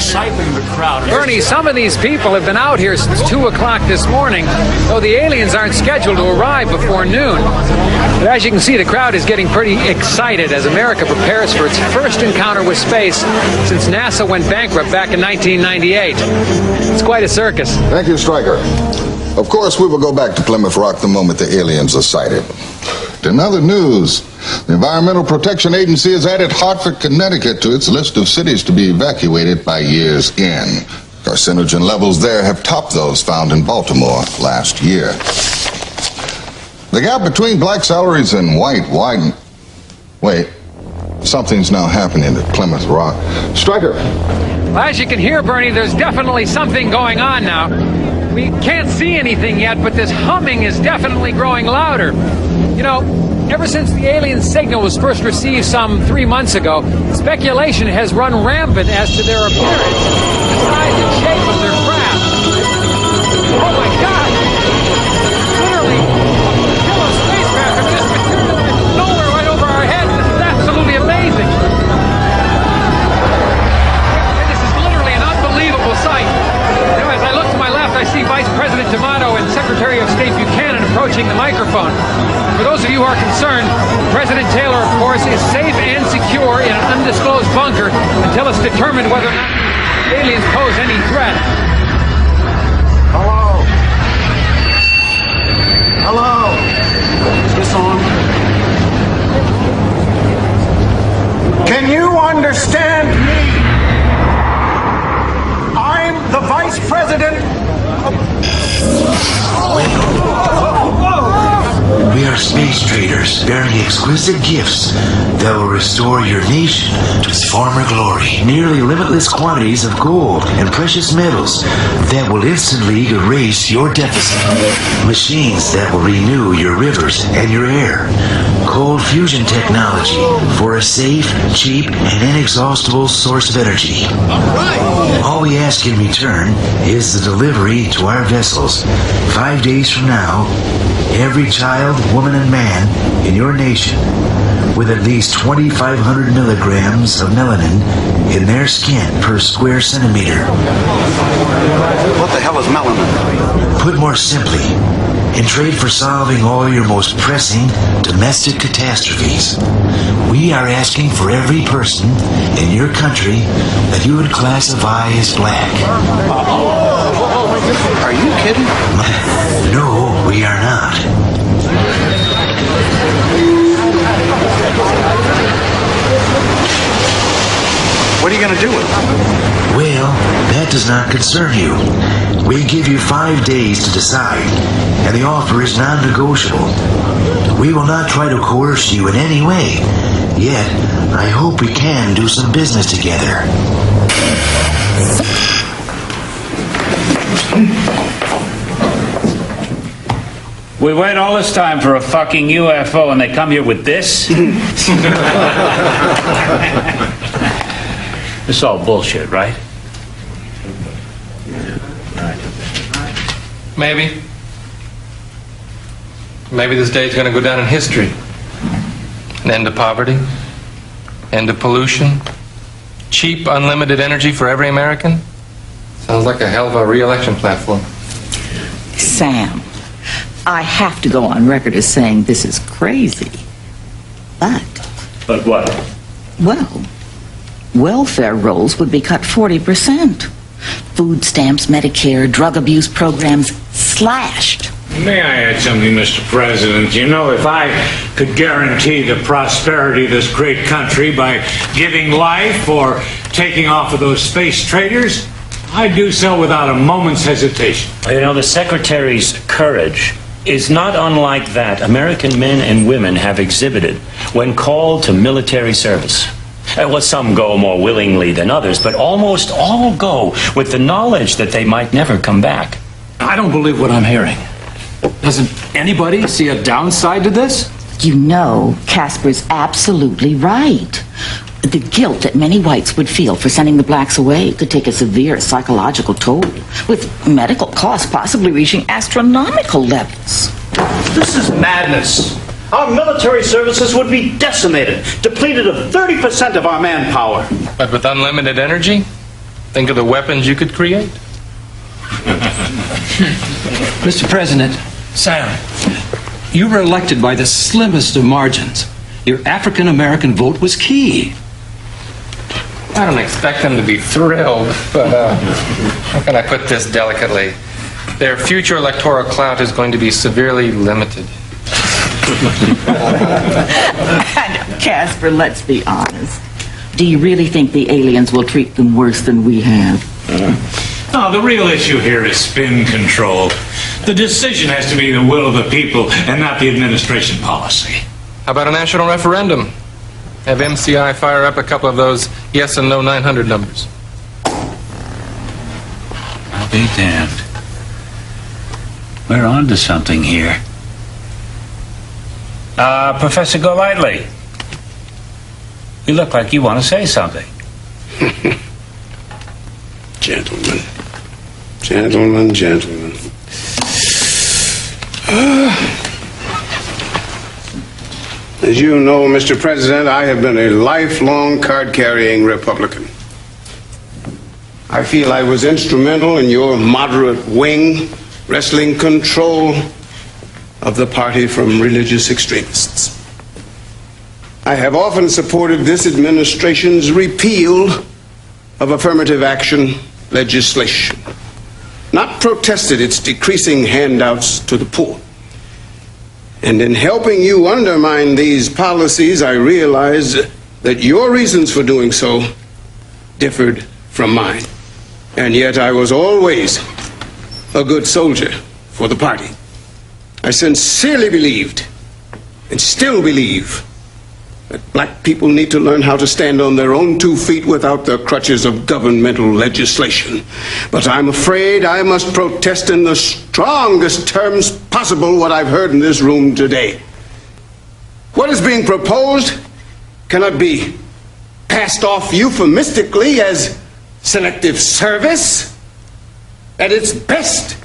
stifling the crowd. Bernie, some of these people have been out here since 2 o'clock this morning, though the aliens aren't scheduled to arrive before noon. But as you can see, the crowd is getting pretty excited as America prepares for its first encounter with space since NASA went bankrupt back in 1998. It's quite a circus. Thank you, Stryker. Of course, we will go back to Plymouth Rock the moment the aliens are sighted. In other news, the Environmental Protection Agency has added Hartford, Connecticut to its list of cities to be evacuated by year's end. Carcinogen levels there have topped those found in Baltimore last year. The gap between black salaries and white widened. Wait, something's now happening at Plymouth Rock. Stryker. Well, as you can hear, Bernie, there's definitely something going on now. We can't see anything yet, but this humming is definitely growing louder. You know, ever since the alien signal was first received some 3 months ago, speculation has run rampant as to their appearance, the size and shape of their craft. Oh my God! Literally, a killer spacecraft have just materialized from nowhere right over our heads. This is absolutely amazing. This is literally an unbelievable sight. You know, as I look to my left, I see Vice President D'Amato and Secretary of State Buchanan approaching the microphone. For those of you who are concerned, President Taylor, of course, is safe and secure in an undisclosed bunker until it's determined whether or not aliens pose any threat. Hello? Hello? Is this on? Can you understand me? I'm the Vice President of... We are space traders bearing exquisite gifts that will restore your nation to its former glory. Nearly limitless quantities of gold and precious metals that will instantly erase your deficit. Machines that will renew your rivers and your air. Cold fusion technology for a safe, cheap, and inexhaustible source of energy. All we ask in return is the delivery to our vessels 5 days from now. Every child, woman, and man in your nation with at least 2,500 milligrams of melanin in their skin per square centimeter. What the hell is melanin? Put more simply, in trade for solving all your most pressing domestic catastrophes, we are asking for every person in your country that you would classify as black. Are you kidding? No, we are not. What are you going to do with it? Well, that does not concern you. We give you 5 days to decide, and the offer is non-negotiable. We will not try to coerce you in any way. Yet, I hope we can do some business together. We wait all this time for a fucking UFO and they come here with this? It's all bullshit, right? Maybe. Maybe this day's going to go down in history. An end to poverty, end to pollution, cheap, unlimited energy for every American. Sounds like a hell of a re-election platform. Sam, I have to go on record as saying this is crazy. But what? Well, welfare rolls would be cut 40%. Food stamps, Medicare, drug abuse programs slashed. May I add something, Mr. President? You know, if I could guarantee the prosperity of this great country by giving life or taking off of those space traders, I'd do so without a moment's hesitation. You know, the Secretary's courage is not unlike that American men and women have exhibited when called to military service. Well, some go more willingly than others, but almost all go with the knowledge that they might never come back. I don't believe what I'm hearing. Doesn't anybody see a downside to this? You know, Casper's absolutely right. The guilt that many whites would feel for sending the blacks away could take a severe psychological toll, with medical costs possibly reaching astronomical levels. This is madness. Our military services would be decimated, depleted of 30% of our manpower. But with unlimited energy, Think of the weapons you could create. Mr. President, Sam. you were elected by the slimmest of margins. Your African American vote was key. I don't expect them to be thrilled, but how can I put this delicately? Their future electoral clout is going to be severely limited. And Casper, let's be honest. Do you really think the aliens will treat them worse than we have? No, the real issue here is spin control. The decision has to be the will of the people and not the administration policy. How about a national referendum? Have MCI fire up a couple of those yes and no 900 numbers. I'll be damned. We're on to something here. Professor Golightly. You look like you want to say something. Gentlemen. Gentlemen, gentlemen. As you know, Mr. President, I have been a lifelong card-carrying Republican. I feel I was instrumental in your moderate wing wresting control of the party from religious extremists. I have often supported this administration's repeal of affirmative action legislation, not protested its decreasing handouts to the poor. And in helping you undermine these policies, I realized that your reasons for doing so differed from mine. And yet I was always a good soldier for the party. I sincerely believed, and still believe, that black people need to learn how to stand on their own 2 feet without the crutches of governmental legislation. But I'm afraid I must protest in the strongest terms possible what I've heard in this room today. What is being proposed cannot be passed off euphemistically as selective service. At its best,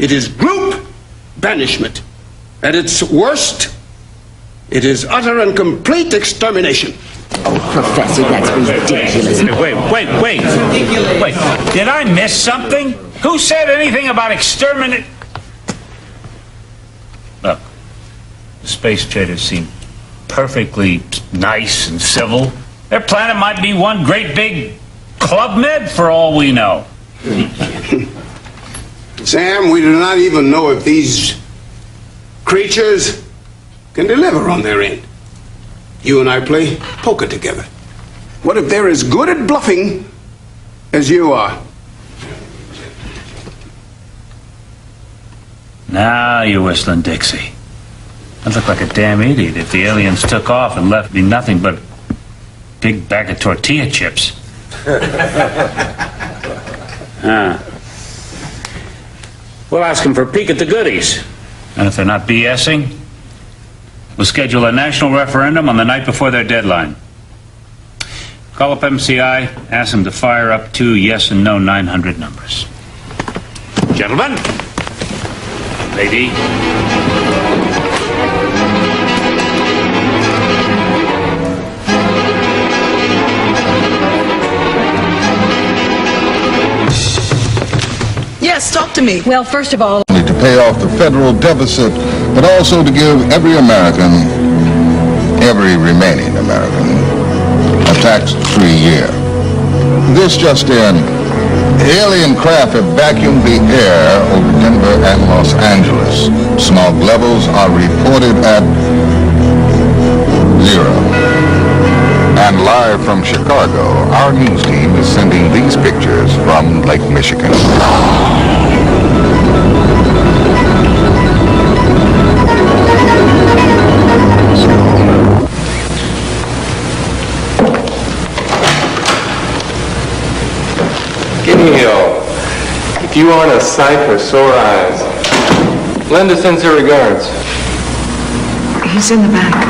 it is group banishment. At its worst, it is utter and complete extermination. Oh, Professor, that's ridiculous. Wait. Did I miss something? Who said anything about exterminate? Look, the space traders seem perfectly nice and civil. Their planet might be one great big Club Med for all we know. Sam, we do not even know if these creatures can deliver on their end. You and I play poker together. What if they're as good at bluffing as you are? Now you're whistling Dixie. I'd look like a damn idiot if the aliens took off and left me nothing but a big bag of tortilla chips. We'll ask them for a peek at the goodies. And if they're not BSing, we'll schedule a national referendum on the night before their deadline. Call up MCI, ask them to fire up 2 yes and no 900 numbers. Gentlemen, lady. Yes, talk to me. Well, first of all, to pay off the federal deficit, but also to give every American, every remaining American, a tax-free year. This just in, alien craft have vacuumed the air over Denver and Los Angeles. Smog levels are reported at 0. And live from Chicago, our news team is sending these pictures from Lake Michigan. Gideon, if you want a sight for sore eyes, Linda sends her regards. He's in the back.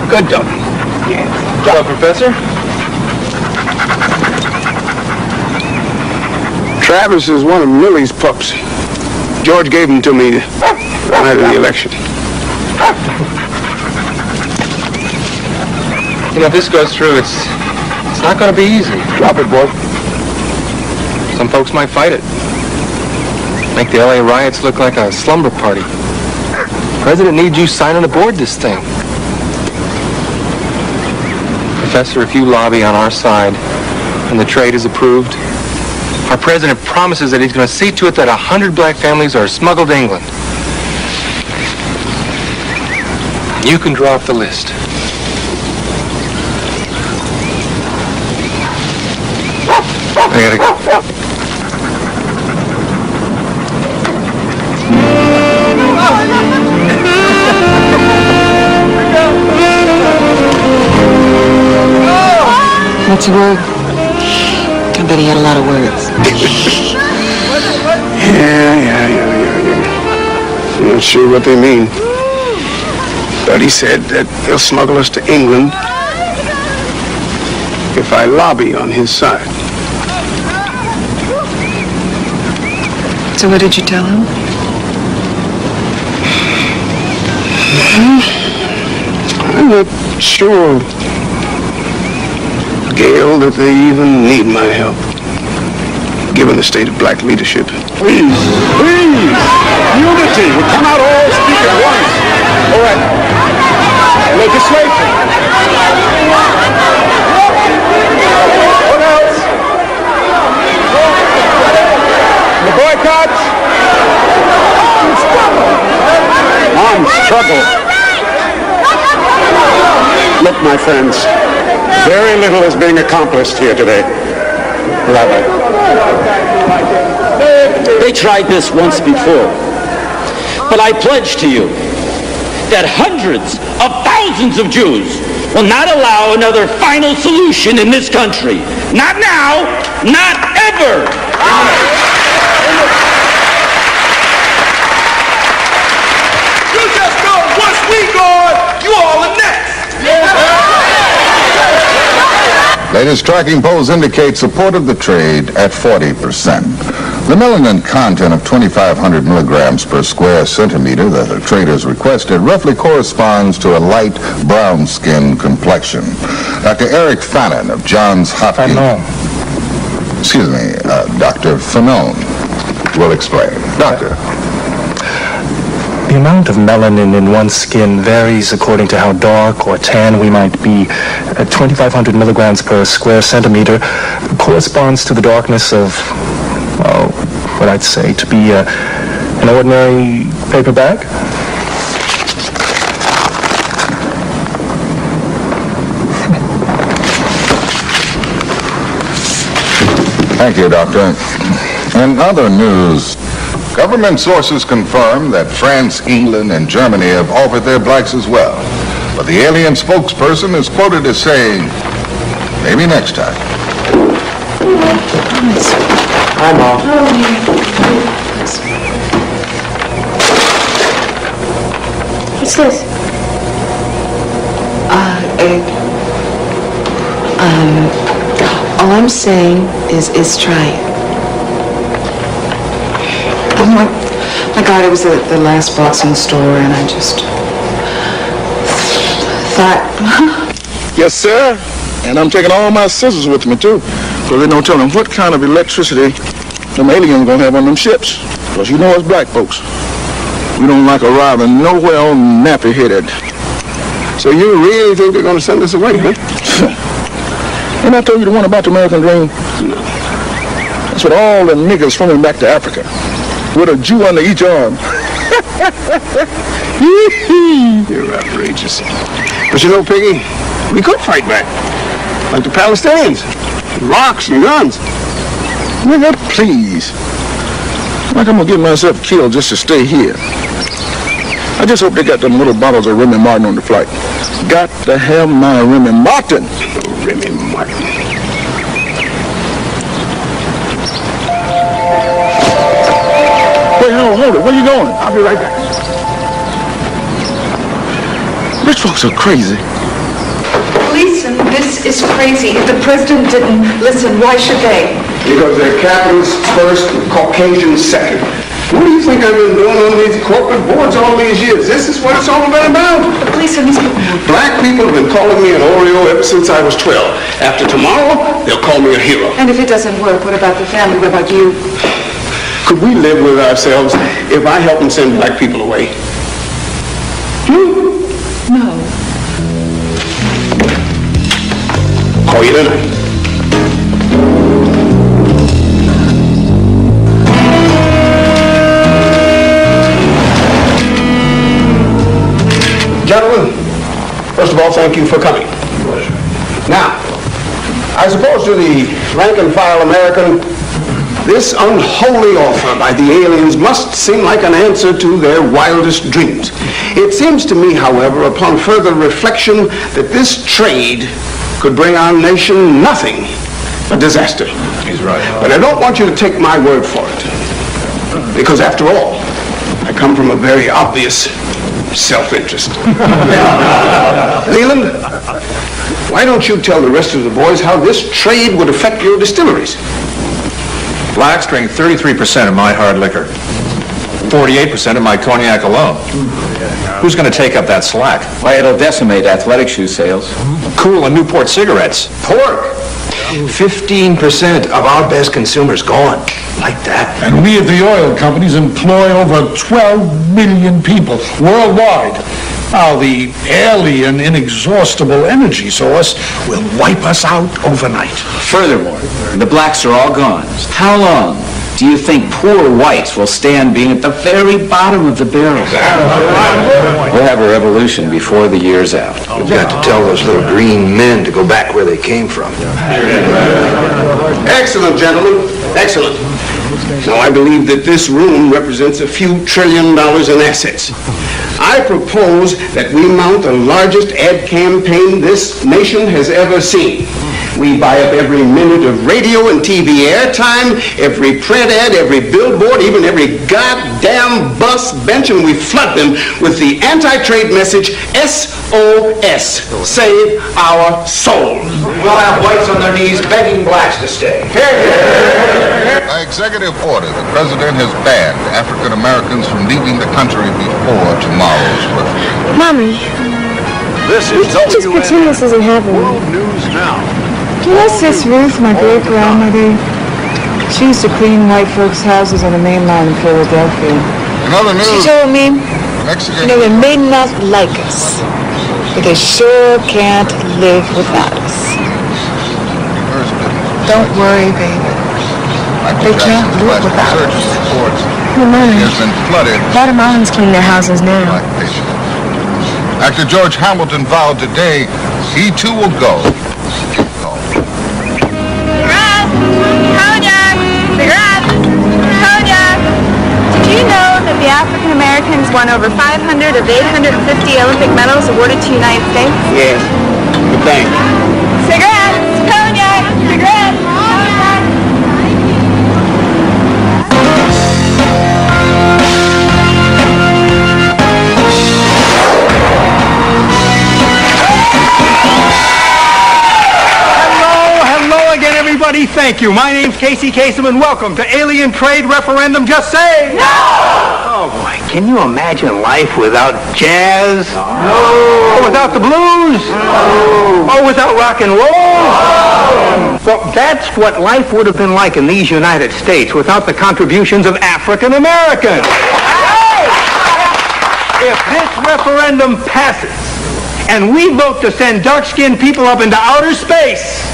Good dog. Yeah. Hello, Professor. Travis is one of Millie's pups. George gave him to me the night of the election. You know, if this goes through, it's not going to be easy. Drop it, boy. Some folks might fight it. Make the LA riots look like a slumber party. The president needs you signing aboard this thing. Professor, if you lobby on our side and the trade is approved, our president promises that he's going to see to it that 100 black families are smuggled to England. You can draw up the list. I gotta go. What's your word? I bet he had a lot of words. Yeah. I'm not sure what they mean. But he said that they'll smuggle us to England if I lobby on his side. So what did you tell him? I'm not sure, Gail, that they even need my help, given the state of black leadership. Please! Unity! We cannot all speak at once! All right. Legislation! What else? The boycotts? Armed struggle. Look, my friends, very little is being accomplished here today. Rabbi. They tried this once before. But I pledge to you that hundreds of thousands of Jews will not allow another final solution in this country. Not now, not ever. You just know once we gone, you all are next. Latest tracking polls indicate support of the trade at 40%. The melanin content of 2,500 milligrams per square centimeter that the traders requested roughly corresponds to a light brown skin complexion. Dr. Eric Fannin of Johns Hopkins... Dr. Fanon will explain. Doctor. The amount of melanin in one's skin varies according to how dark or tan we might be. 2,500 milligrams per square centimeter corresponds to the darkness of, well, what I'd say to be an ordinary paper bag. Thank you, Doctor. In other news, government sources confirm that France, England, and Germany have offered their blacks as well. But the alien spokesperson is quoted as saying, maybe next time. Hi, Mom. What's this? All I'm saying is try it. Oh my God, it was the last box in the store, and I just thought... Yes, sir. And I'm taking all my scissors with me, too. Because they don't tell them what kind of electricity them aliens gonna have on them ships. Because you know us black folks, we don't like arriving nowhere on nappy-headed. So you really think they're gonna send us away, huh? And I told you the one about the American dream? No. That's what all the niggas swimming back to Africa with a Jew under each arm. You're outrageous. But you know, Piggy, we could fight back. Like the Palestinians. Rocks and guns. Nigga, please. Like I'm gonna get myself killed just to stay here. I just hope they got them little bottles of Remy Martin on the flight. Got to have my Remy Martin. Remy Martin. Wait, hold it. Where you going? I'll be right back. Rich folks are crazy. Listen, this is crazy. If the president didn't listen, why should they? Because they're capitalists first, Caucasians second. What do you think I've been doing on these corporate boards all these years? This is what it's all been about. The police and these people. Black people have been calling me an Oreo ever since I was 12. After tomorrow, they'll call me a hero. And if it doesn't work, what about the family? What about you? Could we live with ourselves if I help them send black people away? No. Call you tonight. Gentlemen, first of all, thank you for coming. Now, I suppose to the rank-and-file American, this unholy offer by the aliens must seem like an answer to their wildest dreams. It seems to me, however, upon further reflection, that this trade could bring our nation nothing but disaster. He's right. But I don't want you to take my word for it, because after all, I come from a very obvious self-interest. Leland, why don't you tell the rest of the boys how this trade would affect your distilleries? Blacks drink 33% of my hard liquor, 48% of my cognac alone. Who's going to take up that slack? Why, it'll decimate athletic shoe sales. Cool and Newport cigarettes. Pork. 15% of our best consumers gone. Like that. And we at the oil companies employ over 12 million people worldwide. Now, the alien, inexhaustible energy source will wipe us out overnight. Furthermore, the blacks are all gone. How long do you think poor whites will stand being at the very bottom of the barrel? We'll have a revolution before the year's out. We've got to tell those little green men to go back where they came from. Excellent, gentlemen. Excellent. Now, I believe that this room represents a few $1 trillion in assets. I propose that we mount the largest ad campaign this nation has ever seen. We buy up every minute of radio and TV airtime, every print ad, every billboard, even every goddamn bus bench, and we flood them with the anti-trade message, SOS, save our souls. We'll have whites on their knees begging blacks to stay. By executive order, the president has banned African Americans from leaving the country before tomorrow's referendum. Mommy, This we is can't just pretend this isn't happening. World News Now. Do you know Sis Ruth, my great-grandmother? She used to clean white folks' houses on the main line in Philadelphia. In other news, She told me, Mexican... they may not like us, but they sure can't live without us. Don't worry, baby. They can't live without us. Mommy, has been flooded. Guatemalans clean their houses now. Actor George Hamilton vowed today he too will go. Did you know that the African Americans won over 500 of 850 Olympic medals awarded to the United States? Yes. Good thing. Cigarettes, cognac, cigarettes, cognac. Hello again, everybody. Thank you. My name's Casey Kasem, and welcome to Alien Trade Referendum. Just say no! Oh, boy. Can you imagine life without jazz? No! Or without the blues? No! Or without rock and roll? No! Well, that's what life would have been like in these United States without the contributions of African Americans. If this referendum passes, and we vote to send dark-skinned people up into outer space,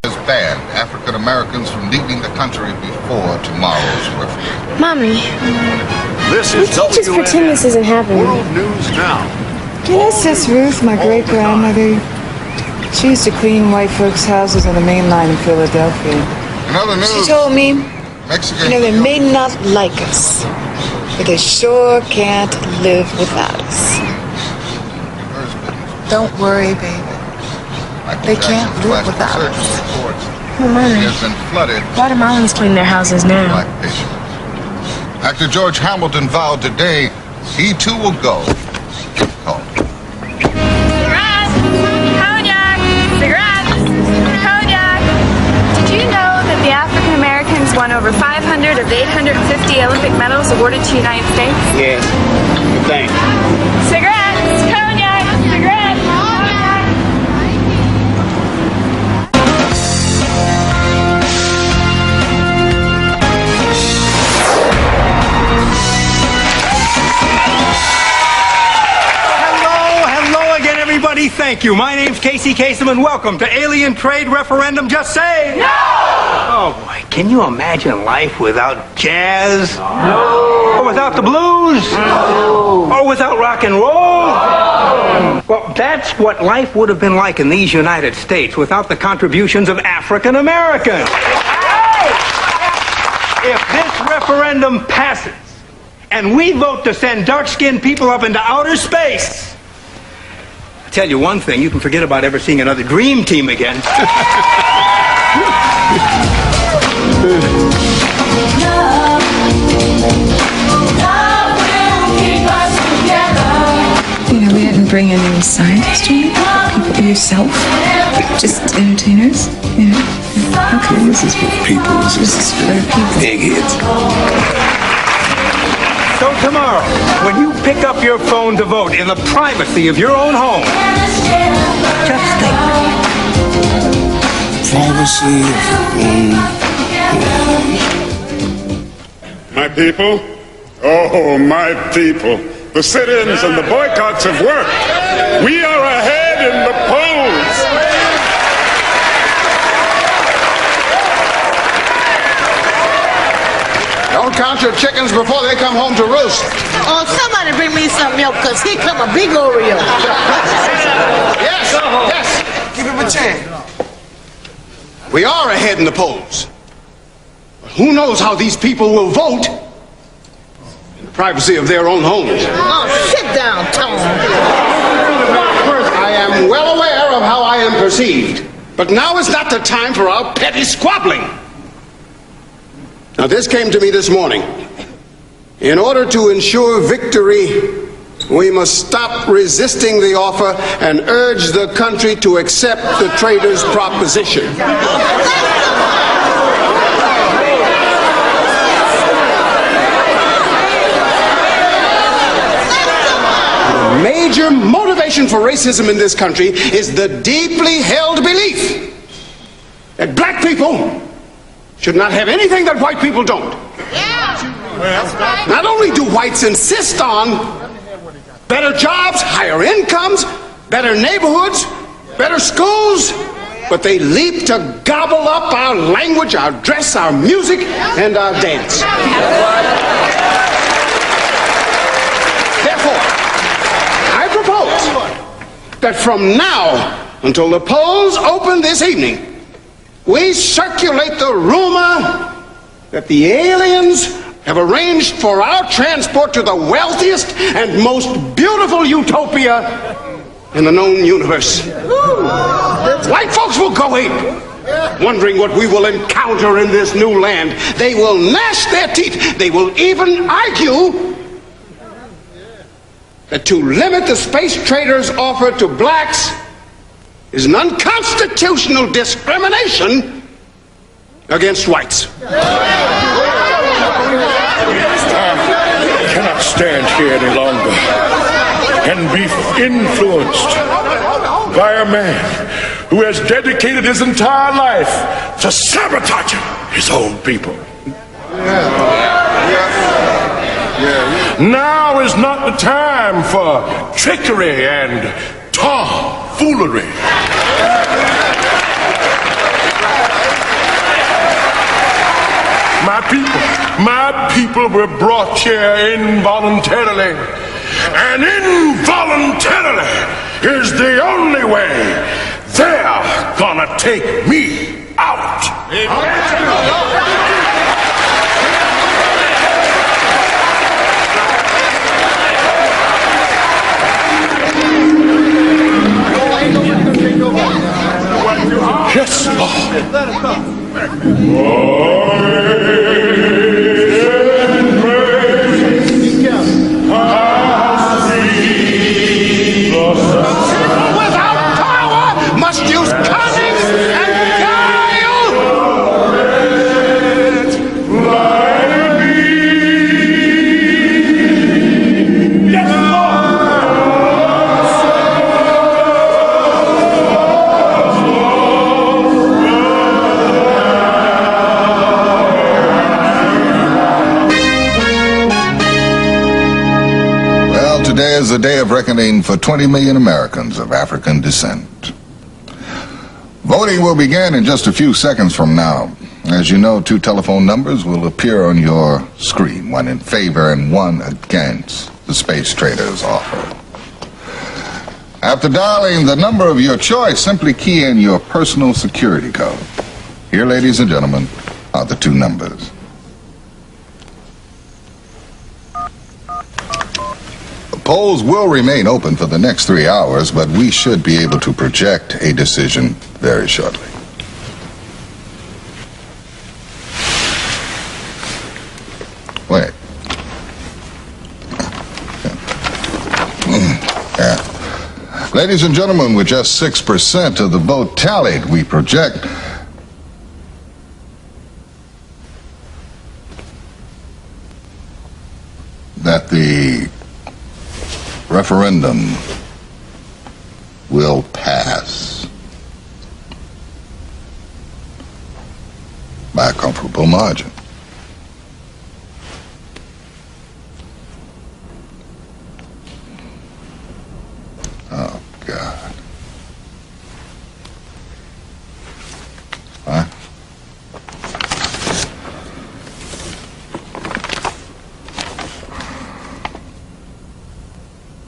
has banned African Americans from leaving the country before tomorrow's referendum. Mommy, This we is can't just pretend this isn't happening. World News Now. Do you know Sis Ruth, my great-grandmother? She used to clean white folks' houses on the main line in Philadelphia. In other news, She told me, Mexican... they may not like us, but they sure can't live without us. Don't worry, baby. They can't live without us. Mommy, has been flooded. Guatemalans clean their houses now. Actor George Hamilton vowed today he too will go. Cigarettes, cognac, cigarettes, cognac. Did you know that the African Americans won over over 500 of the 850 Olympic medals awarded to United States? Yes. Thanks. Cigarettes, cognac, cigarettes. Hello again, everybody. Thank you. My name's Casey Kasem, and welcome to Alien Trade Referendum. Just say no! Oh, boy. Can you imagine life without jazz? No. Or without the blues? No. Or without rock and roll? No. Well, that's what life would have been like in these United States without the contributions of African Americans. If this referendum passes, and we vote to send dark-skinned people up into outer space, I'll tell you one thing, you can forget about ever seeing another dream team again. You know, we didn't bring any scientists or anything. People, yourself, just entertainers. You know. Okay, this is for people. This is for people. Eggheads. So tomorrow, when you pick up your phone to vote in the privacy of your own home, just think. Privacy My people, oh, my people, the sit-ins and the boycotts have worked. We are ahead in the polls. Don't count your chickens before they come home to roost. Oh, somebody bring me some milk, because he come a big Oreo. Yes, give him a chance. We are ahead in the polls. But who knows how these people will vote in the privacy of their own homes? Oh, sit down, Tom. I am well aware of how I am perceived, but now is not the time for our petty squabbling. Now, this came to me this morning. In order to ensure victory, we must stop resisting the offer and urge the country to accept the trader's proposition. The major motivation for racism in this country is the deeply held belief that black people should not have anything that white people don't. Not only do whites insist on better jobs, higher incomes, better neighborhoods, better schools, but they leap to gobble up our language, our dress, our music, and our dance. Therefore, I propose that from now until the polls open this evening, we circulate the rumor that the aliens have arranged for our transport to the wealthiest and most beautiful utopia in the known universe. White folks will go ape, wondering what we will encounter in this new land. They will gnash their teeth. They will even argue that to limit the space traders' offer to blacks is an unconstitutional discrimination against whites. I cannot stand here any longer and be influenced by a man who has dedicated his entire life to sabotaging his own people. Now is not the time for trickery and tomfoolery. My people were brought here involuntarily, and involuntarily is the only way they're gonna take me out. Yes, Without power, must use cunning and guile. today is the day of reckoning for 20 million Americans of African descent. Voting will begin in just a few seconds from now. As you know, 2 telephone numbers will appear on your screen, one in favor and one against the Space Traders offer. After dialing the number of your choice, simply key in your personal security code. Here, ladies and gentlemen, are the 2 numbers. The polls will remain open for the next 3 hours, but we should be able to project a decision very shortly. Wait. Yeah. Ladies and gentlemen, with just 6% of the vote tallied, we project that the referendum will pass by a comfortable margin. Oh, God. Huh?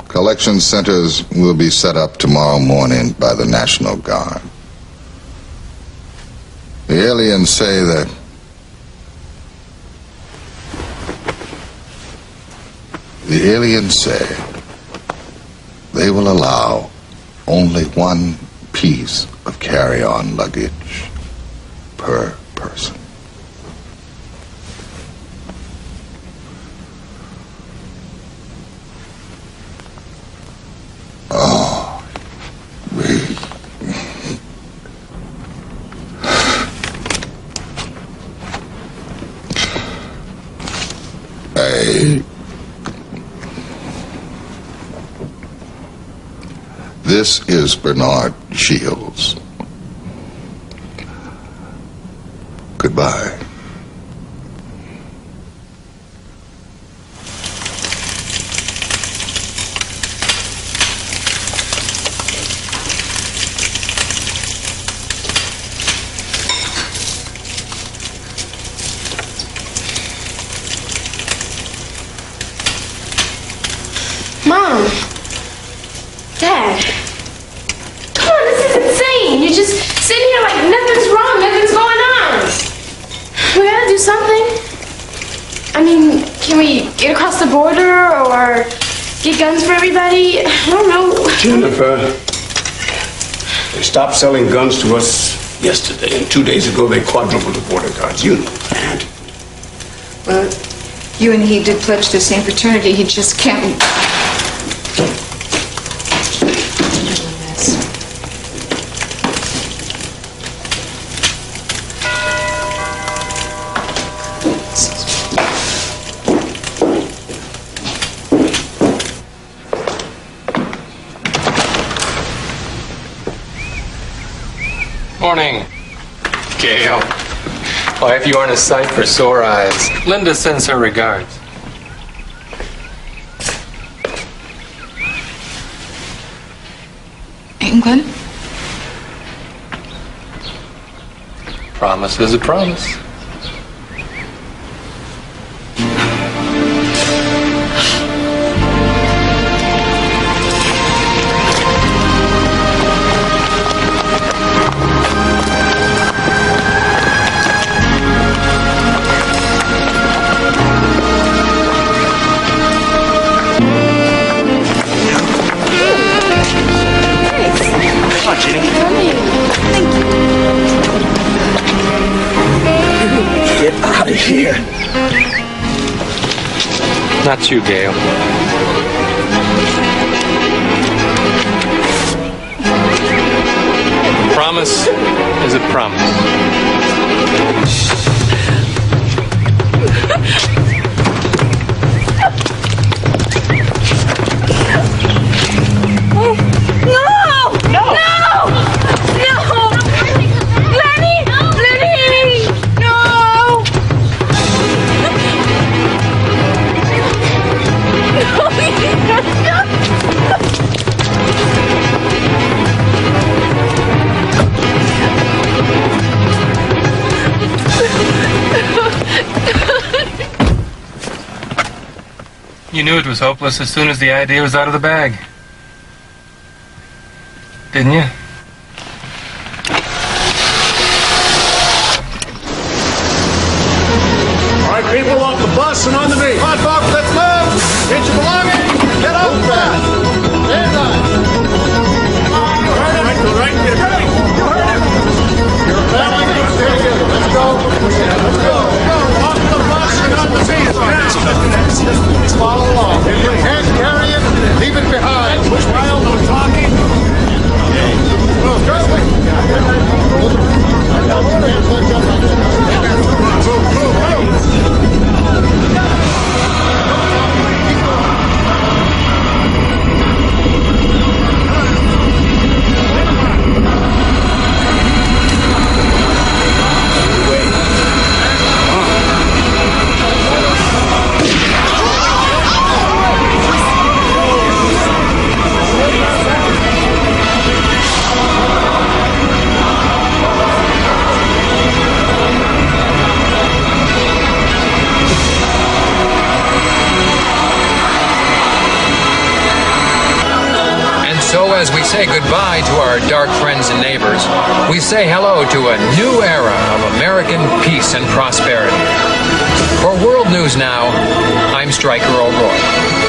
Collection centers will be set up tomorrow morning by the National Guard. The aliens say that they will allow only 1 piece of carry-on luggage per person. Oh, This is Bernard Shields. Goodbye. Mom. Dad. Come on, this is insane. You're just sitting here like nothing's wrong, nothing's going on. We gotta do something. I mean, can we get across the border or get guns for everybody? I don't know. Jennifer, they stopped selling guns to us yesterday, and 2 days ago they quadrupled the border guards. You know that. Well, you and he did pledge the same fraternity. He just can't. Morning, Gail. Wife, you aren't a sight for sore eyes. Linda sends her regards. England? Promise is a promise. Get out of here. Not you, Gail. Promise is a promise. No! You knew it was hopeless as soon as the idea was out of the bag. Didn't you? All right, people, off the bus and on the knee. Come on, folks, let's move. Get your belongings. Get off the bus. Stand on. You heard him. Go right there. You heard him. You're a family. Stay together. Let's go. Let's go. Off the bus and on the seat. Now. Follow along. If you can't carry it, leave it behind. Push wild, no talking. So as we say goodbye to our dark friends and neighbors, we say hello to a new era of American peace and prosperity. For World News Now, I'm Stryker O'Rourke.